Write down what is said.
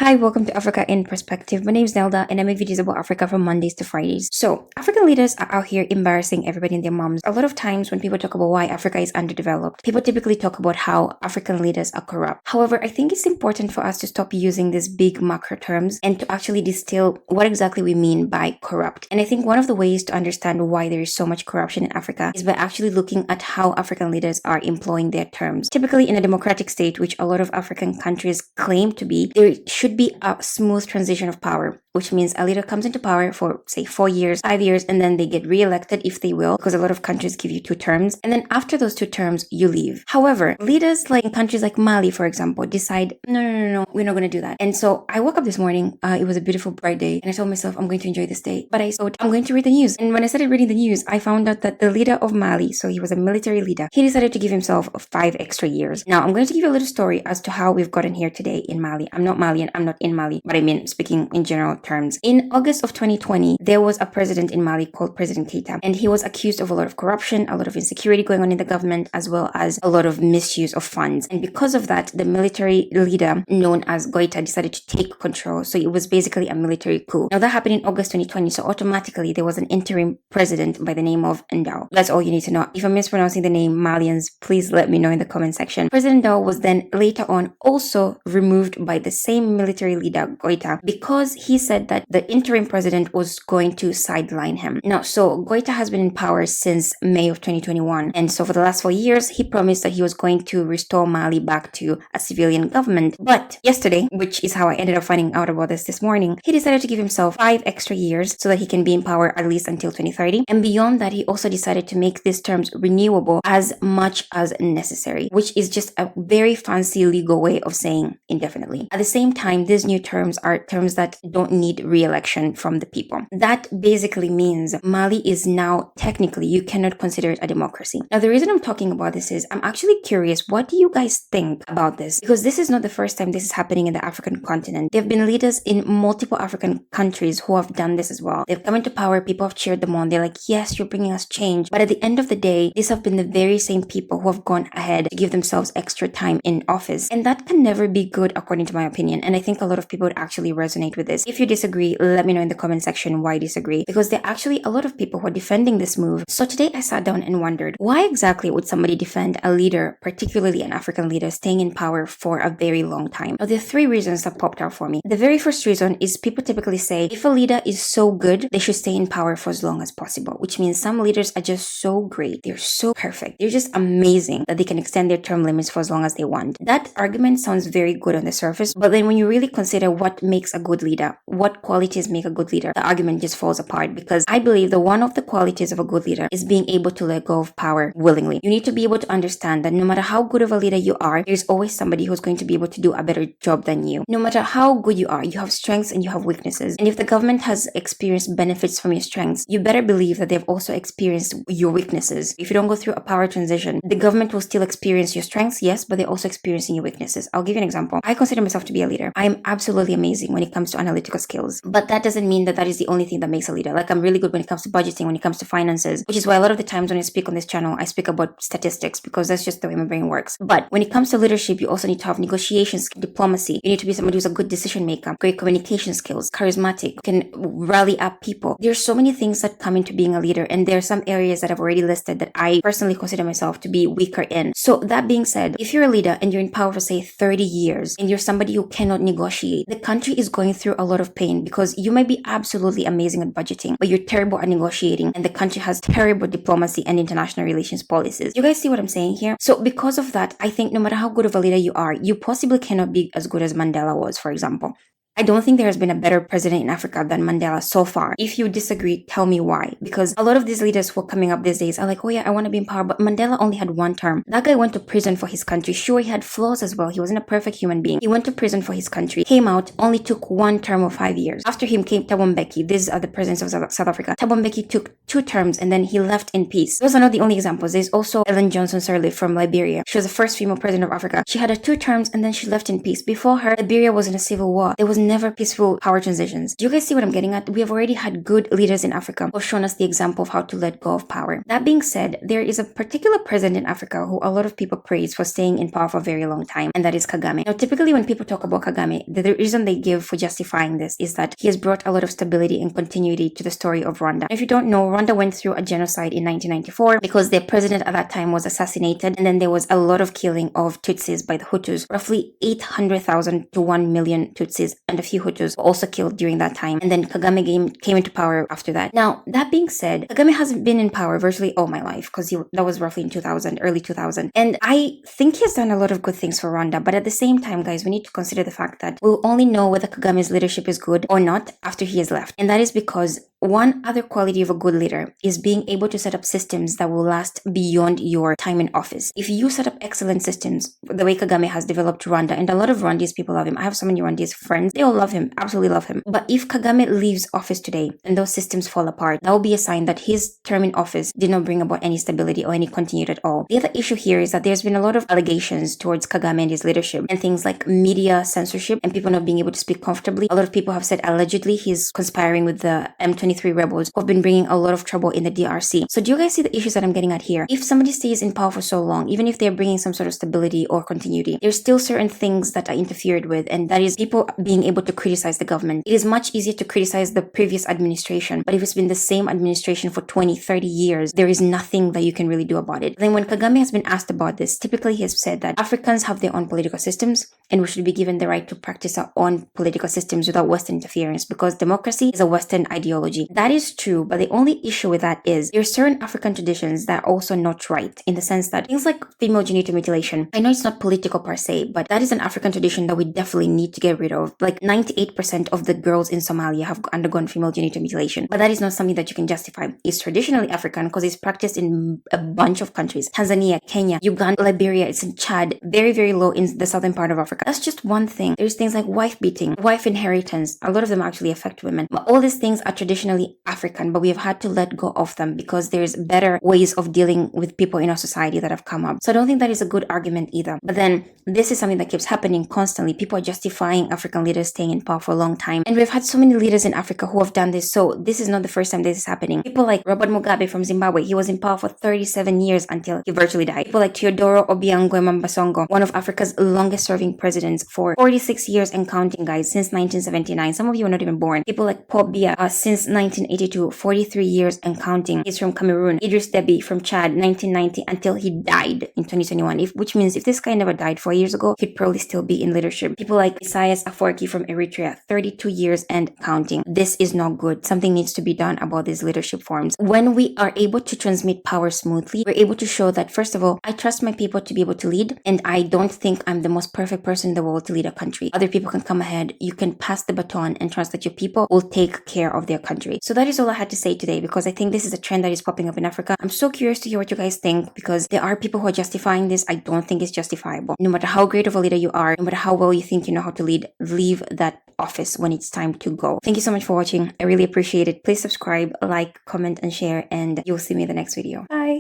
Hi, welcome to Africa in Perspective. My name is Nelda and I make videos about Africa from Mondays to Fridays. So, African leaders are out here embarrassing everybody and their moms. A lot of times when people talk about why Africa is underdeveloped, people typically talk about how African leaders are corrupt. However, I think it's important for us to stop using these big macro terms and to actually distill what exactly we mean by corrupt. And I think one of the ways to understand why there is so much corruption in Africa is by actually looking at how African leaders are employing their terms. Typically, in a democratic state, which a lot of African countries claim to be, there should be a smooth transition of power, which means a leader comes into power for, say, 4 years, 5 years, and then they get re-elected if they will, because a lot of countries give you 2 terms. And then after those 2 terms, you leave. However, leaders like in countries like Mali, for example, decide, no, we're not going to do that. And so I woke up this morning, it was a beautiful bright day, and I told myself, I'm going to enjoy this day. But I thought, I'm going to read the news. And when I started reading the news, I found out that the leader of Mali, so he was a military leader, he decided to give himself 5 extra years. Now, I'm going to give you a little story as to how we've gotten here today in Mali. I'm not Malian, I'm not in Mali, but I mean, speaking in general terms. In August of 2020, there was a president in Mali called President Keita, and he was accused of a lot of corruption, a lot of insecurity going on in the government, as well as a lot of misuse of funds. And because of that, the military leader known as Goita decided to take control. So it was basically a military coup. Now that happened in August 2020, so automatically there was an interim president by the name of Ndao. That's all you need to know. If I'm mispronouncing the name Malians, please let me know in the comment section. President Ndao was then later on also removed by the same military leader Goita because he said that the interim president was going to sideline him. Now, so Goita has been in power since May of 2021, and so for the last 4 years, he promised that he was going to restore Mali back to a civilian government. But yesterday, which is how I ended up finding out about this morning, he decided to give himself 5 extra years so that he can be in power at least until 2030. And beyond that, he also decided to make these terms renewable as much as necessary, which is just a very fancy legal way of saying indefinitely. At the same time, these new terms are terms that don't need re-election from the people. That basically means Mali is now technically, you cannot consider it a democracy. Now, the reason I'm talking about this is I'm actually curious, what do you guys think about this? Because this is not the first time this is happening in the African continent. There have been leaders in multiple African countries who have done this as well. They've come into power, people have cheered them on. They're like, yes, you're bringing us change. But at the end of the day, these have been the very same people who have gone ahead to give themselves extra time in office. And that can never be good, according to my opinion. And I think a lot of people would actually resonate with this. If you disagree, let me know in the comment section why you disagree, because there are actually a lot of people who are defending this move. So today I sat down and wondered, why exactly would somebody defend a leader, particularly an African leader, staying in power for a very long time? Now, there are 3 reasons that popped out for me. The very first reason is people typically say if a leader is so good, they should stay in power for as long as possible, which means some leaders are just so great. They're so perfect. They're just amazing that they can extend their term limits for as long as they want. That argument sounds very good on the surface, but then when you really consider what makes a good leader, what qualities make a good leader, the argument just falls apart, because I believe that one of the qualities of a good leader is being able to let go of power willingly. You need to be able to understand that no matter how good of a leader you are, there's always somebody who's going to be able to do a better job than you. No matter how good you are, you have strengths and you have weaknesses. And if the government has experienced benefits from your strengths, you better believe that they've also experienced your weaknesses. If you don't go through a power transition, the government will still experience your strengths, yes, but they're also experiencing your weaknesses. I'll give you an example. I consider myself to be a leader. I am absolutely amazing when it comes to analytical skills, but that doesn't mean that that is the only thing that makes a leader. Like, I'm really good when it comes to budgeting, when it comes to finances, which is why a lot of the times when I speak on this channel, I speak about statistics, because that's just the way my brain works. But when it comes to leadership, you also need to have negotiations, diplomacy. You need to be somebody who's a good decision maker, great communication skills, charismatic, can rally up people. There's so many things that come into being a leader, and there are some areas that I've already listed that I personally consider myself to be weaker in. So that being said, if you're a leader and you're in power for, say, 30 years, and you're somebody who cannot negotiate, the country is going through a lot of pain, because you might be absolutely amazing at budgeting, but you're terrible at negotiating, and the country has terrible diplomacy and international relations policies. You guys see what I'm saying here? So because of that, I think no matter how good of a leader you are, you possibly cannot be as good as Mandela was, for example. I don't think there has been a better president in Africa than Mandela so far. If you disagree, tell me why. Because a lot of these leaders who are coming up these days are like, oh yeah, I want to be in power, but Mandela only had 1 term. That guy went to prison for his country. Sure, he had flaws as well. He wasn't a perfect human being. He went to prison for his country, came out, only took 1 term of 5 years. After him came Thabo Mbeki. These are the presidents of South Africa. Thabo Mbeki took 2 terms and then he left in peace. Those are not the only examples. There's also Ellen Johnson Sirleaf from Liberia. She was the first female president of Africa. She had 2 terms and then she left in peace. Before her, Liberia was in a civil war. There was never peaceful power transitions. Do you guys see what I'm getting at? We have already had good leaders in Africa who have shown us the example of how to let go of power. That being said, there is a particular president in Africa who a lot of people praise for staying in power for a very long time, and that is Kagame. Now, typically when people talk about Kagame, the reason they give for justifying this is that he has brought a lot of stability and continuity to the story of Rwanda. If you don't know, Rwanda went through a genocide in 1994 because their president at that time was assassinated, and then there was a lot of killing of Tutsis by the Hutus. Roughly 800,000 to 1 million Tutsis and a few Hutus were also killed during that time, and then Kagame came into power after that. Now, that being said, Kagame hasn't been in power virtually all my life because that was roughly in 2000, early 2000, and I think he has done a lot of good things for Rwanda, but at the same time, guys, we need to consider the fact that we'll only know whether Kagame's leadership is good or not after he has left, and that is because one other quality of a good leader is being able to set up systems that will last beyond your time in office. If you set up excellent systems, the way Kagame has developed Rwanda, and a lot of Rwandese people love him. I have so many Rwandese friends. They all love him, absolutely love him. But if Kagame leaves office today and those systems fall apart, that will be a sign that his term in office did not bring about any stability or any continuity at all. The other issue here is that there's been a lot of allegations towards Kagame and his leadership, and things like media censorship and people not being able to speak comfortably. A lot of people have said allegedly he's conspiring with the M23 rebels who have been bringing a lot of trouble in the DRC. So do you guys see the issues that I'm getting at here? If somebody stays in power for so long, even if they're bringing some sort of stability or continuity, there's still certain things that are interfered with, and that is people being able to criticize the government. It is much easier to criticize the previous administration, but if it's been the same administration for 20, 30 years, there is nothing that you can really do about it. Then when Kagame has been asked about this, typically he has said that Africans have their own political systems and we should be given the right to practice our own political systems without Western interference, because democracy is a Western ideology. That is true, but the only issue with that is there are certain African traditions that are also not right, in the sense that things like female genital mutilation, I know it's not political per se, but that is an African tradition that we definitely need to get rid of. Like 98% of the girls in Somalia have undergone female genital mutilation, but that is not something that you can justify. It's traditionally African because it's practiced in a bunch of countries: Tanzania, Kenya, Uganda, Liberia, it's in Chad, very, very low in the southern part of Africa. That's just one thing. There's things like wife beating, wife inheritance. A lot of them actually affect women. But all these things are traditionally African, but we have had to let go of them because there's better ways of dealing with people in our society that have come up. So I don't think that is a good argument either. But then this is something that keeps happening constantly. People are justifying African leaders staying in power for a long time. And we've had so many leaders in Africa who have done this. So this is not the first time this is happening. People like Robert Mugabe from Zimbabwe, he was in power for 37 years until he virtually died. People like Teodoro Obiang Nguema Basongo, one of Africa's longest serving presidents for 46 years and counting, guys, since 1979. Some of you were not even born. People like Paul Biya, since 1982, 43 years and counting. He's from Cameroon. Idris Deby from Chad, 1990 until he died in 2021. Which means if this guy never died 4 years ago, he'd probably still be in leadership. People like Isaias Afwerki from Eritrea, 32 years and counting. This is not good. Something needs to be done about these leadership forms. When we are able to transmit power smoothly, we're able to show that, first of all, I trust my people to be able to lead, and I don't think I'm the most perfect person in the world to lead a country. Other people can come ahead. You can pass the baton and trust that your people will take care of their country. So that is all I had to say today, because I think this is a trend that is popping up in Africa. I'm so curious to hear what you guys think, because there are people who are justifying this. I don't think it's justifiable. No matter how great of a leader you are, no matter how well you think you know how to lead, leave that office when it's time to go. Thank you so much for watching. I really appreciate it. Please subscribe, like, comment, and share, and you'll see me in the next video. Bye.